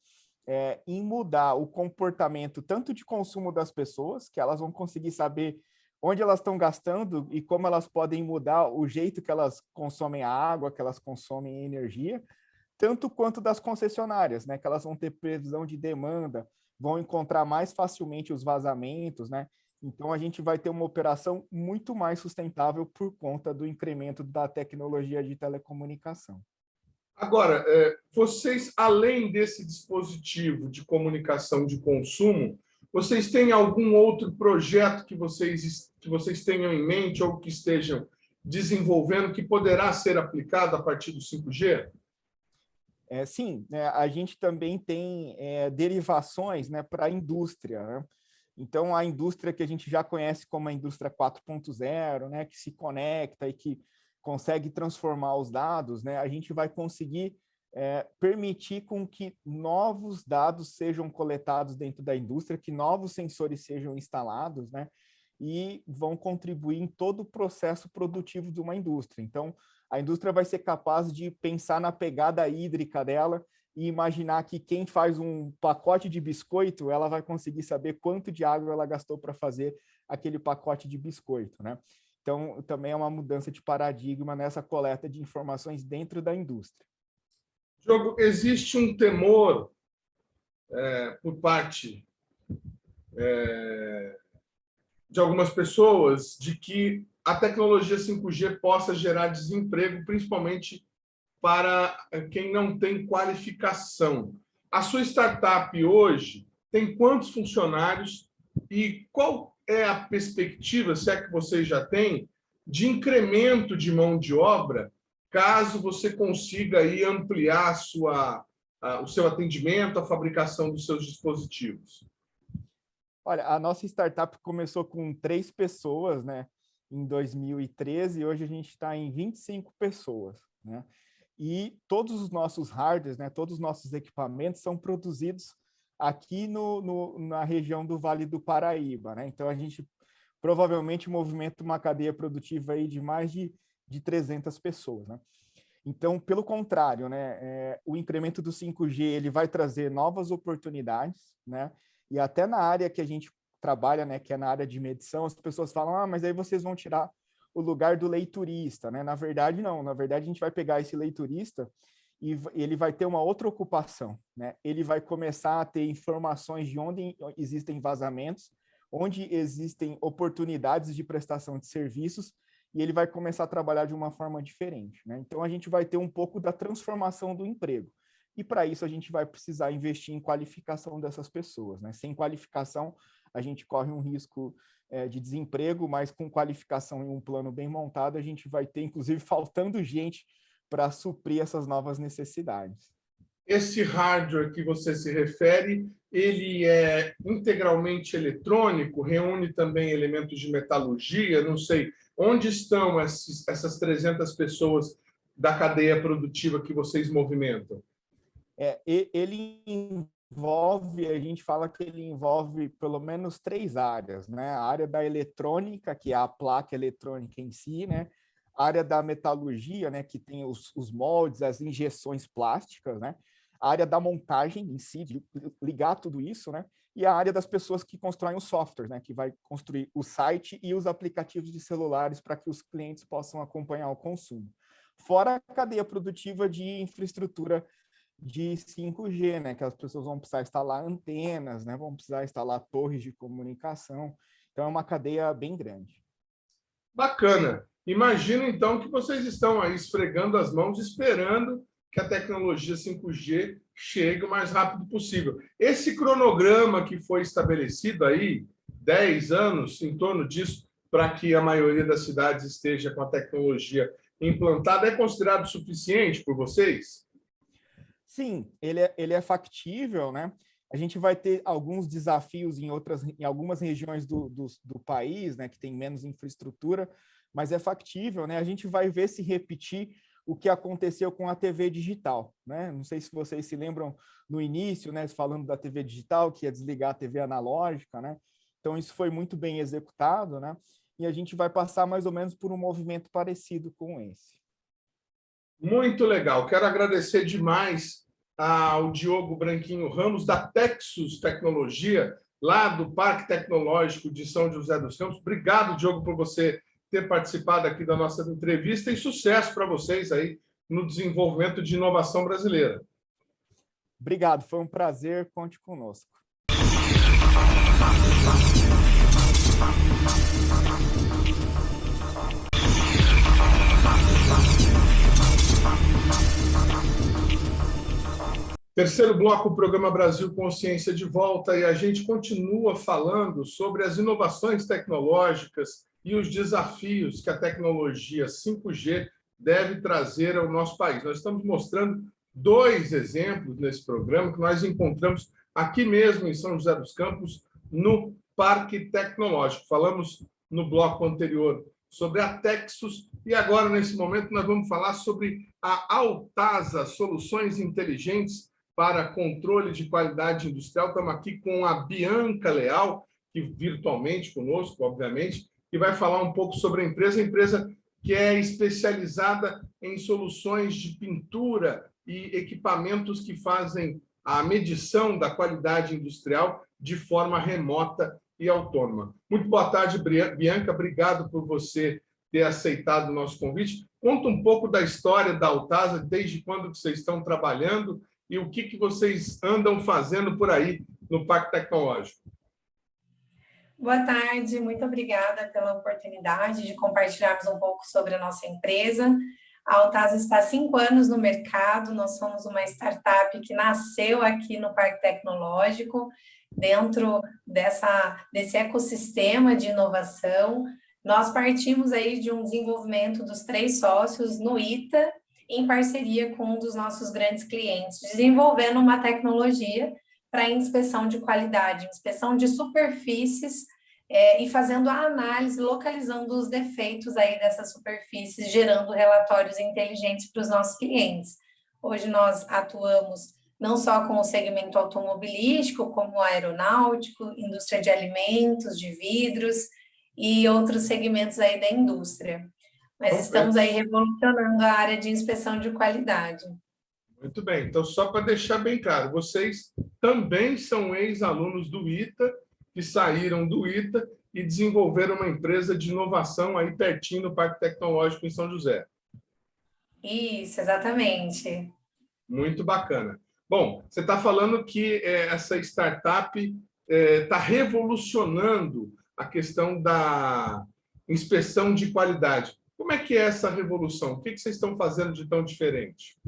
em mudar o comportamento tanto de consumo das pessoas, que elas vão conseguir saber onde elas estão gastando e como elas podem mudar o jeito que elas consomem a água, que elas consomem a energia, tanto quanto das concessionárias, né? Que elas vão ter previsão de demanda, vão encontrar mais facilmente os vazamentos, né? Então, a gente vai ter uma operação muito mais sustentável por conta do incremento da tecnologia de telecomunicação. Agora, vocês, além desse dispositivo de comunicação de consumo, vocês têm algum outro projeto que vocês tenham em mente ou que estejam desenvolvendo que poderá ser aplicado a partir do 5G? Sim, né, a gente também tem derivações, né, para a indústria, né? Então, a indústria que a gente já conhece como a indústria 4.0, né, que se conecta e que consegue transformar os dados, né, a gente vai conseguir permitir com que novos dados sejam coletados dentro da indústria, que novos sensores sejam instalados, né, e vão contribuir em todo o processo produtivo de uma indústria. Então, a indústria vai ser capaz de pensar na pegada hídrica dela e imaginar que quem faz um pacote de biscoito, ela vai conseguir saber quanto de água ela gastou para fazer aquele pacote de biscoito, né? Então, também é uma mudança de paradigma nessa coleta de informações dentro da indústria. Diogo, existe um temor por parte de algumas pessoas de que a tecnologia 5G possa gerar desemprego, principalmente para quem não tem qualificação. A sua startup hoje tem quantos funcionários e qual é a perspectiva, se é que vocês já têm, de incremento de mão de obra, caso você consiga aí ampliar o seu atendimento, a fabricação dos seus dispositivos? Olha, a nossa startup começou com 3 pessoas, né, em 2013, e hoje a gente está em 25 pessoas, né? E todos os nossos hardwares, né, todos os nossos equipamentos são produzidos aqui na região do Vale do Paraíba, né? Então, a gente provavelmente movimenta uma cadeia produtiva aí de mais de 300 pessoas, né? Então, pelo contrário, né, o incremento do 5G ele vai trazer novas oportunidades, né? E até na área que a gente trabalha, né, que é na área de medição, as pessoas falam, mas aí vocês vão tirar o lugar do leiturista, né? Na verdade, não. Na verdade, a gente vai pegar esse leiturista e ele vai ter uma outra ocupação, né? Ele vai começar a ter informações de onde existem vazamentos, onde existem oportunidades de prestação de serviços, e ele vai começar a trabalhar de uma forma diferente, né? Então, a gente vai ter um pouco da transformação do emprego. E, para isso, a gente vai precisar investir em qualificação dessas pessoas, né? Sem qualificação, a gente corre um risco de desemprego, mas com qualificação e um plano bem montado, a gente vai ter, inclusive, faltando gente para suprir essas novas necessidades. Esse hardware que você se refere, ele é integralmente eletrônico, reúne também elementos de metalurgia, não sei. Onde estão essas 300 pessoas da cadeia produtiva que vocês movimentam? Ele envolve, a gente fala que ele envolve pelo menos 3 áreas, né? A área da eletrônica, que é a placa eletrônica em si, né? A área da metalurgia, né? Que tem os moldes, as injeções plásticas, né? A área da montagem em si, de ligar tudo isso, né? E a área das pessoas que constroem o software, né? Que vai construir o site e os aplicativos de celulares para que os clientes possam acompanhar o consumo. Fora a cadeia produtiva de infraestrutura de 5G, né? Que as pessoas vão precisar instalar antenas, né? Vão precisar instalar torres de comunicação. Então, é uma cadeia bem grande. Bacana. Imagino, então, que vocês estão aí esfregando as mãos, esperando que a tecnologia 5G chegue o mais rápido possível. Esse cronograma que foi estabelecido aí, 10 anos, em torno disso, para que a maioria das cidades esteja com a tecnologia implantada, é considerado suficiente por vocês? Sim, ele é factível, né? A gente vai ter alguns desafios em algumas regiões do país, né, que tem menos infraestrutura, mas é factível, né? A gente vai ver se repetir o que aconteceu com a TV digital, né? Não sei se vocês se lembram no início, né, falando da TV digital, que ia desligar a TV analógica, né? Então, isso foi muito bem executado, né? E a gente vai passar mais ou menos por um movimento parecido com esse. Muito legal. Quero agradecer demais ao Diogo Branquinho Ramos, da Texus Tecnologia, lá do Parque Tecnológico de São José dos Campos. Obrigado, Diogo, por você ter participado aqui da nossa entrevista e sucesso para vocês aí no desenvolvimento de inovação brasileira. Obrigado, foi um prazer, conte conosco. Terceiro bloco, o programa Brasil Consciência de volta, e a gente continua falando sobre as inovações tecnológicas e os desafios que a tecnologia 5G deve trazer ao nosso país. Nós estamos mostrando 2 exemplos nesse programa que nós encontramos aqui mesmo em São José dos Campos, no Parque Tecnológico. Falamos no bloco anterior sobre a Texus e agora, nesse momento, nós vamos falar sobre a Altasa, Soluções Inteligentes para controle de qualidade industrial. Estamos aqui com a Bianca Leal, que virtualmente conosco, obviamente, que vai falar um pouco sobre a empresa que é especializada em soluções de pintura e equipamentos que fazem a medição da qualidade industrial de forma remota e autônoma. Muito boa tarde, Bianca. Obrigado por você ter aceitado o nosso convite. Conta um pouco da história da Altasa, desde quando que vocês estão trabalhando e o que vocês andam fazendo por aí no Parque Tecnológico. Boa tarde, muito obrigada pela oportunidade de compartilharmos um pouco sobre a nossa empresa. A Altasa está há 5 anos no mercado, nós somos uma startup que nasceu aqui no Parque Tecnológico, dentro desse ecossistema de inovação. Nós partimos aí de um desenvolvimento dos 3 sócios no ITA, em parceria com um dos nossos grandes clientes, desenvolvendo uma tecnologia para inspeção de qualidade, inspeção de superfícies e fazendo a análise, localizando os defeitos aí dessas superfícies, gerando relatórios inteligentes para os nossos clientes. Hoje nós atuamos não só com o segmento automobilístico, como aeronáutico, indústria de alimentos, de vidros e outros segmentos aí da indústria. Mas estamos aí revolucionando a área de inspeção de qualidade. Muito bem. Então, só para deixar bem claro, vocês também são ex-alunos do ITA, que saíram do ITA e desenvolveram uma empresa de inovação aí pertinho do Parque Tecnológico em São José. Isso, exatamente. Muito bacana. Bom, você está falando que essa startup está revolucionando a questão da inspeção de qualidade. Como é que é essa revolução? O que vocês estão fazendo de tão diferente?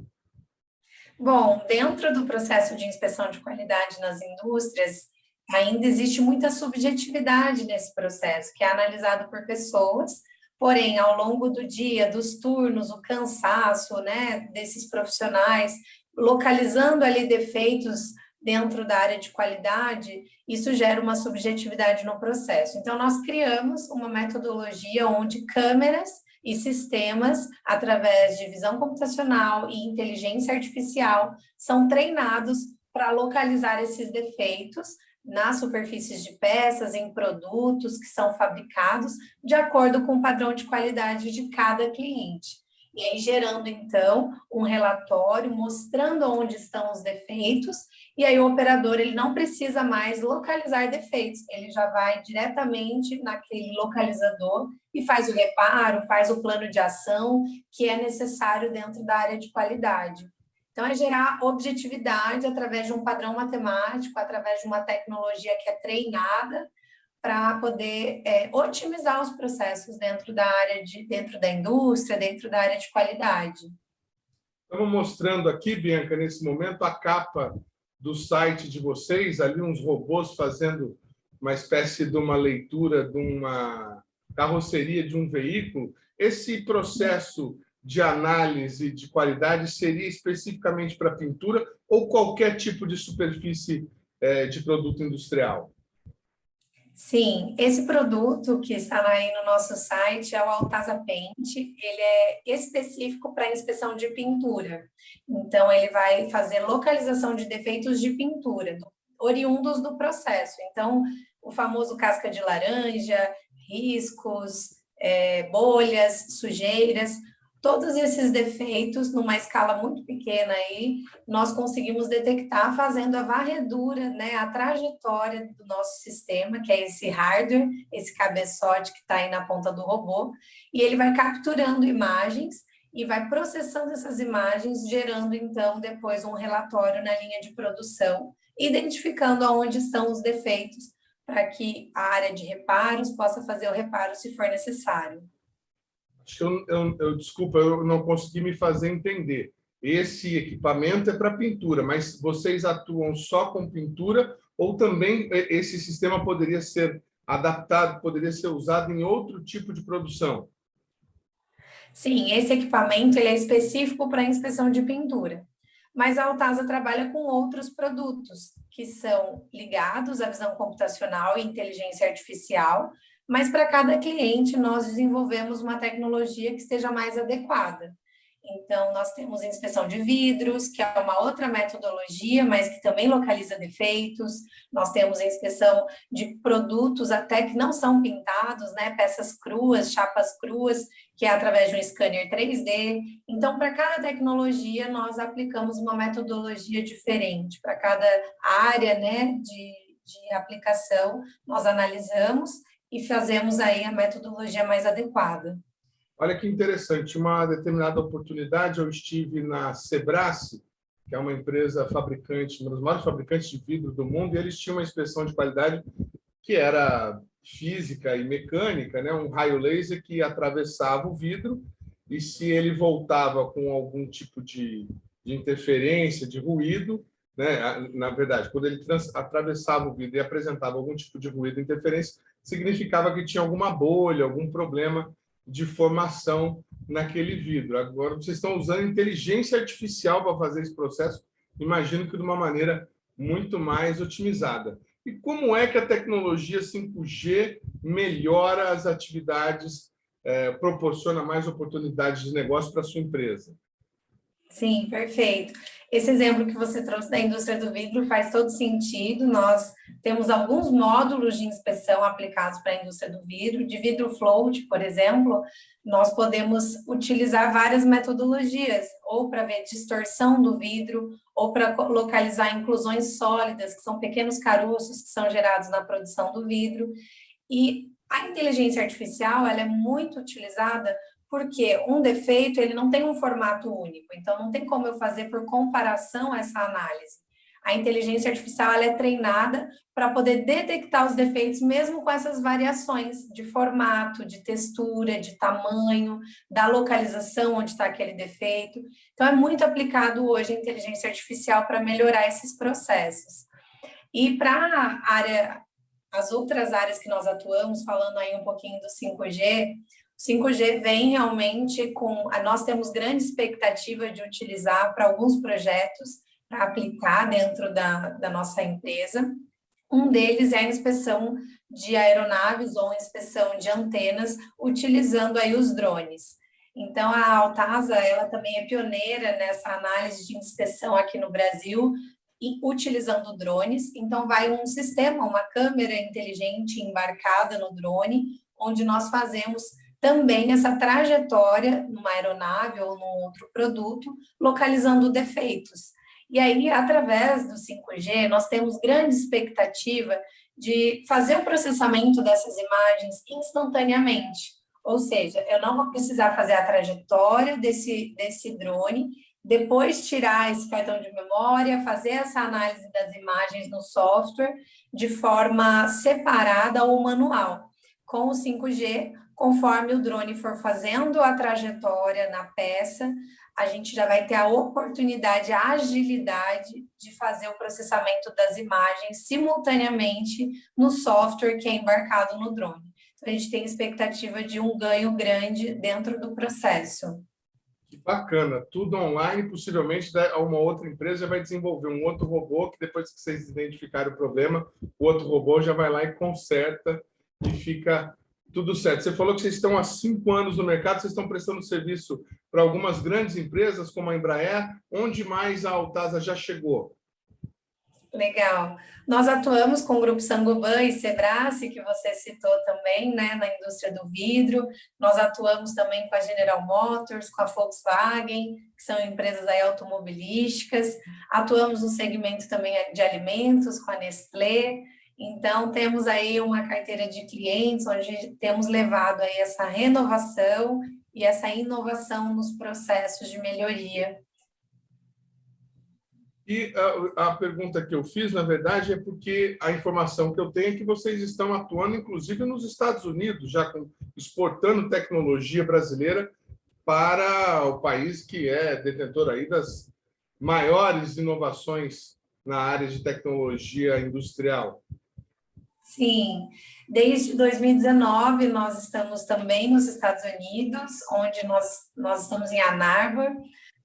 Bom, dentro do processo de inspeção de qualidade nas indústrias, ainda existe muita subjetividade nesse processo, que é analisado por pessoas, porém, ao longo do dia, dos turnos, o cansaço, né, desses profissionais, localizando ali defeitos dentro da área de qualidade, isso gera uma subjetividade no processo. Então, nós criamos uma metodologia onde câmeras e sistemas, através de visão computacional e inteligência artificial, são treinados para localizar esses defeitos nas superfícies de peças, em produtos que são fabricados, de acordo com o padrão de qualidade de cada cliente. E aí, gerando, então, um relatório mostrando onde estão os defeitos, e aí o operador ele não precisa mais localizar defeitos, ele já vai diretamente naquele localizador e faz o reparo, faz o plano de ação que é necessário dentro da área de qualidade. Então, é gerar objetividade através de um padrão matemático, através de uma tecnologia que é treinada, para poder otimizar os processos dentro da indústria, dentro da área de qualidade. Estamos mostrando aqui, Bianca, nesse momento, a capa do site de vocês, ali uns robôs fazendo uma espécie de uma leitura de uma carroceria de um veículo. Esse processo de análise de qualidade seria especificamente para pintura ou qualquer tipo de superfície de produto industrial? Sim, esse produto que está aí no nosso site é o Altasa Paint, ele é específico para inspeção de pintura. Então, ele vai fazer localização de defeitos de pintura, oriundos do processo. Então, o famoso casca de laranja, riscos, bolhas, sujeiras, todos esses defeitos, numa escala muito pequena aí, nós conseguimos detectar fazendo a varredura, né, a trajetória do nosso sistema, que é esse hardware, esse cabeçote que está aí na ponta do robô, e ele vai capturando imagens e vai processando essas imagens, gerando, então, depois um relatório na linha de produção, identificando aonde estão os defeitos, para que a área de reparos possa fazer o reparo se for necessário. Acho que desculpa, eu não consegui me fazer entender. Esse equipamento é para pintura, mas vocês atuam só com pintura ou também esse sistema poderia ser adaptado, poderia ser usado em outro tipo de produção? Sim, esse equipamento ele é específico para inspeção de pintura, mas a Altasa trabalha com outros produtos que são ligados à visão computacional e inteligência artificial, mas para cada cliente nós desenvolvemos uma tecnologia que esteja mais adequada. Então, nós temos inspeção de vidros, que é uma outra metodologia, mas que também localiza defeitos. Nós temos a inspeção de produtos até que não são pintados, né? Peças cruas, chapas cruas, que é através de um scanner 3D. Então, para cada tecnologia, nós aplicamos uma metodologia diferente. Para cada área, né, de aplicação, nós analisamos e fazemos aí a metodologia mais adequada. Olha que interessante, uma determinada oportunidade eu estive na Sebrace, que é uma empresa fabricante, uma das maiores fabricantes de vidro do mundo, e eles tinham uma inspeção de qualidade que era física e mecânica, né? Um raio laser que atravessava o vidro e se ele voltava com algum tipo de interferência, de ruído, né? Na verdade, quando ele atravessava o vidro e apresentava algum tipo de ruído, interferência, significava que tinha alguma bolha, algum problema de formação naquele vidro. Agora, vocês estão usando inteligência artificial para fazer esse processo, imagino que de uma maneira muito mais otimizada. E como é que a tecnologia 5G melhora as atividades, proporciona mais oportunidades de negócio para a sua empresa? Sim, perfeito. Esse exemplo que você trouxe da indústria do vidro faz todo sentido. Nós temos alguns módulos de inspeção aplicados para a indústria do vidro. De vidro float, por exemplo, nós podemos utilizar várias metodologias, ou para ver distorção do vidro, ou para localizar inclusões sólidas, que são pequenos caroços que são gerados na produção do vidro. E a inteligência artificial, ela é muito utilizada porque um defeito, ele não tem um formato único, então não tem como eu fazer por comparação essa análise. A inteligência artificial, ela é treinada para poder detectar os defeitos, mesmo com essas variações de formato, de textura, de tamanho, da localização onde está aquele defeito. Então, é muito aplicado hoje a inteligência artificial para melhorar esses processos. E para as outras áreas que nós atuamos, falando aí um pouquinho do 5G, o 5G vem realmente nós temos grande expectativa de utilizar para alguns projetos, para aplicar dentro da nossa empresa. Um deles é a inspeção de aeronaves ou inspeção de antenas, utilizando aí os drones. Então, a Altasa, ela também é pioneira nessa análise de inspeção aqui no Brasil, utilizando drones. Então, vai um sistema, uma câmera inteligente embarcada no drone, onde nós fazemos também essa trajetória numa aeronave ou num outro produto, localizando defeitos. E aí, através do 5G, nós temos grande expectativa de fazer o processamento dessas imagens instantaneamente. Ou seja, eu não vou precisar fazer a trajetória desse drone, depois tirar esse cartão de memória, fazer essa análise das imagens no software de forma separada ou manual. Com o 5G, conforme o drone for fazendo a trajetória na peça, a gente já vai ter a oportunidade, a agilidade de fazer o processamento das imagens simultaneamente no software que é embarcado no drone. Então, a gente tem expectativa de um ganho grande dentro do processo. Que bacana, tudo online, possivelmente uma outra empresa já vai desenvolver um outro robô que depois que vocês identificarem o problema, o outro robô já vai lá e conserta e fica tudo certo. Você falou que vocês estão há 5 anos no mercado, vocês estão prestando serviço para algumas grandes empresas, como a Embraer. Onde mais a Altasa já chegou? Legal. Nós atuamos com o Grupo Saint-Gobain e Sebrace, que você citou também, né, na indústria do vidro. Nós atuamos também com a General Motors, com a Volkswagen, que são empresas aí automobilísticas. Atuamos no segmento também de alimentos, com a Nestlé. Então, temos aí uma carteira de clientes onde temos levado aí essa renovação e essa inovação nos processos de melhoria. E a pergunta que eu fiz, na verdade, é porque a informação que eu tenho é que vocês estão atuando, inclusive, nos Estados Unidos, já exportando tecnologia brasileira para o país que é detentor aí das maiores inovações na área de tecnologia industrial. Sim, desde 2019 nós estamos também nos Estados Unidos, onde nós estamos em Ann Arbor,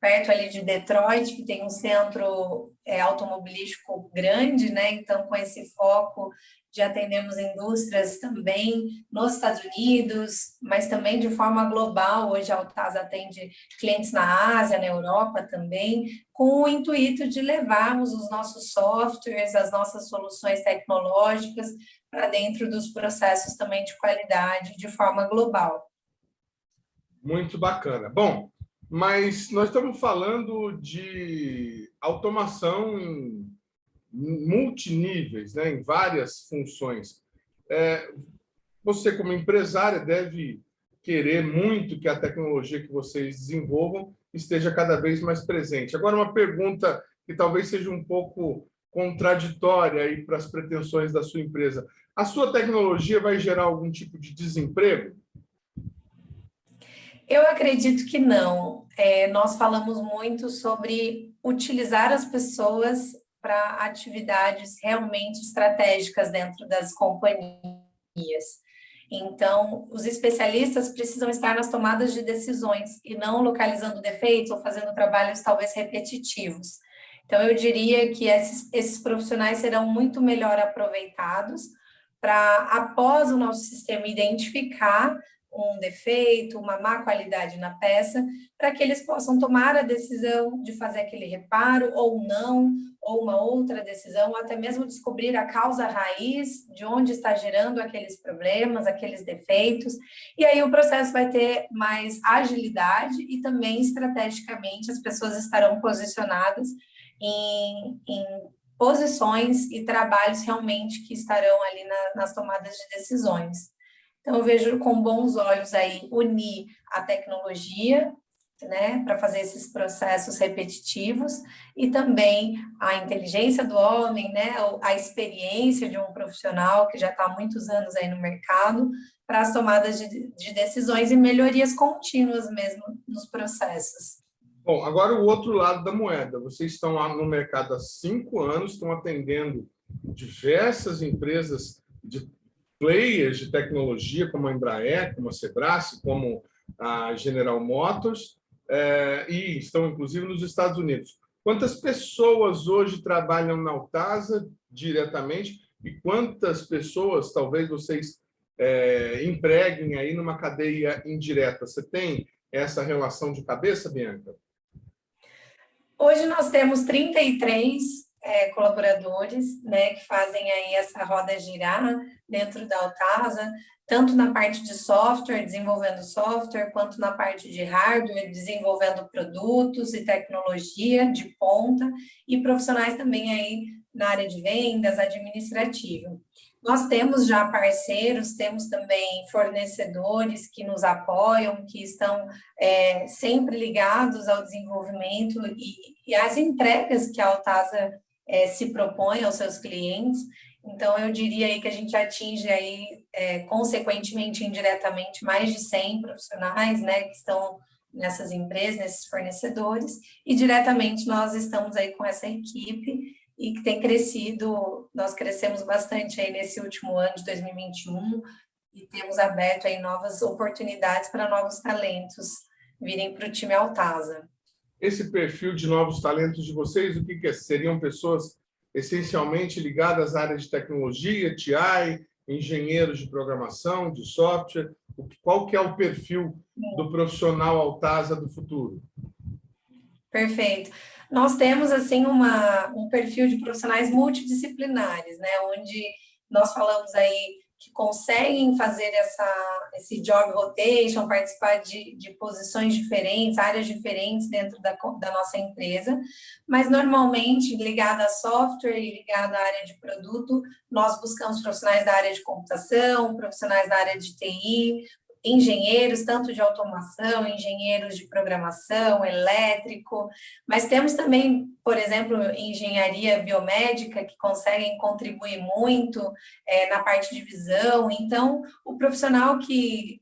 perto ali de Detroit, que tem um centro automobilístico grande, né? Então, com esse foco de atendermos indústrias também nos Estados Unidos, mas também de forma global. Hoje a Altasa atende clientes na Ásia, na Europa também, com o intuito de levarmos os nossos softwares, as nossas soluções tecnológicas para dentro dos processos também de qualidade de forma global. Muito bacana. Bom, mas nós estamos falando de automação em multiníveis, né, em várias funções. Você, como empresária, deve querer muito que a tecnologia que vocês desenvolvam esteja cada vez mais presente. Agora, uma pergunta que talvez seja um pouco contraditória aí para as pretensões da sua empresa. A sua tecnologia vai gerar algum tipo de desemprego? Eu acredito que não. Nós falamos muito sobre utilizar as pessoas para atividades realmente estratégicas dentro das companhias. Então, os especialistas precisam estar nas tomadas de decisões e não localizando defeitos ou fazendo trabalhos talvez repetitivos. Então, eu diria que esses profissionais serão muito melhor aproveitados para, após o nosso sistema identificar um defeito, uma má qualidade na peça, para que eles possam tomar a decisão de fazer aquele reparo ou não, ou uma outra decisão, ou até mesmo descobrir a causa raiz de onde está gerando aqueles problemas, aqueles defeitos, e aí o processo vai ter mais agilidade e também estrategicamente as pessoas estarão posicionadas em posições e trabalhos realmente que estarão ali nas tomadas de decisões. Então, eu vejo com bons olhos aí unir a tecnologia, né, para fazer esses processos repetitivos e também a inteligência do homem, né, a experiência de um profissional que já está há muitos anos aí no mercado para as tomadas de decisões e melhorias contínuas mesmo nos processos. Bom, agora o outro lado da moeda. Vocês estão lá no mercado há 5 anos, estão atendendo diversas empresas de players de tecnologia, como a Embraer, como a Sebrae, como a General Motors, e estão, inclusive, nos Estados Unidos. Quantas pessoas hoje trabalham na Altasa diretamente e quantas pessoas, talvez, vocês empreguem aí numa cadeia indireta? Você tem essa relação de cabeça, Bianca? Hoje nós temos 33 colaboradores, né, que fazem aí essa roda girar dentro da Altasa, tanto na parte de software, desenvolvendo software, quanto na parte de hardware, desenvolvendo produtos e tecnologia de ponta, e profissionais também aí na área de vendas, administrativa. Nós temos já parceiros, temos também fornecedores que nos apoiam, que estão sempre ligados ao desenvolvimento e às entregas que a Altasa se propõe aos seus clientes. Então, eu diria aí que a gente atinge aí, consequentemente, indiretamente, mais de 100 profissionais, né, que estão nessas empresas, nesses fornecedores, e diretamente nós estamos aí com essa equipe e que tem crescido. Nós crescemos bastante aí nesse último ano de 2021 e temos aberto aí novas oportunidades para novos talentos virem para o time Altasa. Esse perfil de novos talentos de vocês, o que seriam pessoas essencialmente ligadas à área de tecnologia, TI, engenheiros de programação, de software? Qual que é o perfil do profissional Altasa do futuro? Perfeito. Nós temos, assim, um perfil de profissionais multidisciplinares, né, onde nós falamos aí que conseguem fazer esse job rotation, participar de posições diferentes, áreas diferentes dentro da nossa empresa, mas normalmente ligada a software e ligada à área de produto, nós buscamos profissionais da área de computação, profissionais da área de TI, engenheiros, tanto de automação, engenheiros de programação, elétrico, mas temos também, por exemplo, engenharia biomédica, que conseguem contribuir muito na parte de visão. Então, o profissional que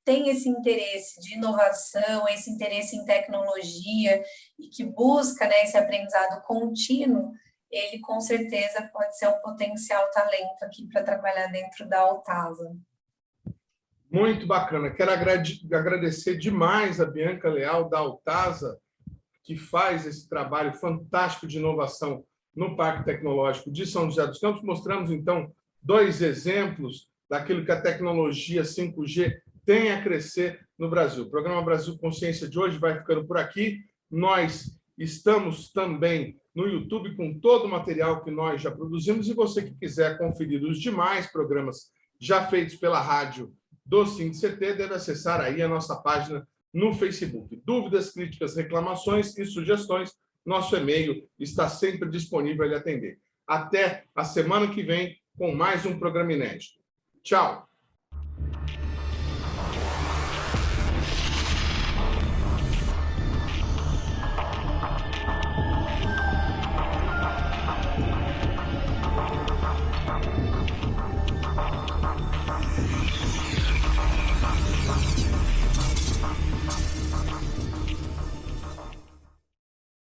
tem esse interesse de inovação, esse interesse em tecnologia e que busca, né, esse aprendizado contínuo, ele com certeza pode ser um potencial talento aqui para trabalhar dentro da Altasa. Muito bacana. Quero agradecer demais a Bianca Leal, da Altasa, que faz esse trabalho fantástico de inovação no Parque Tecnológico de São José dos Campos. Mostramos, então, 2 exemplos daquilo que a tecnologia 5G tem a crescer no Brasil. O programa Brasil Consciência de hoje vai ficando por aqui. Nós estamos também no YouTube com todo o material que nós já produzimos, e você que quiser conferir os demais programas já feitos pela rádio do SINDCT deve acessar aí a nossa página no Facebook. Dúvidas, críticas, reclamações e sugestões, nosso e-mail está sempre disponível a lhe atender. Até a semana que vem com mais um programa inédito. Tchau!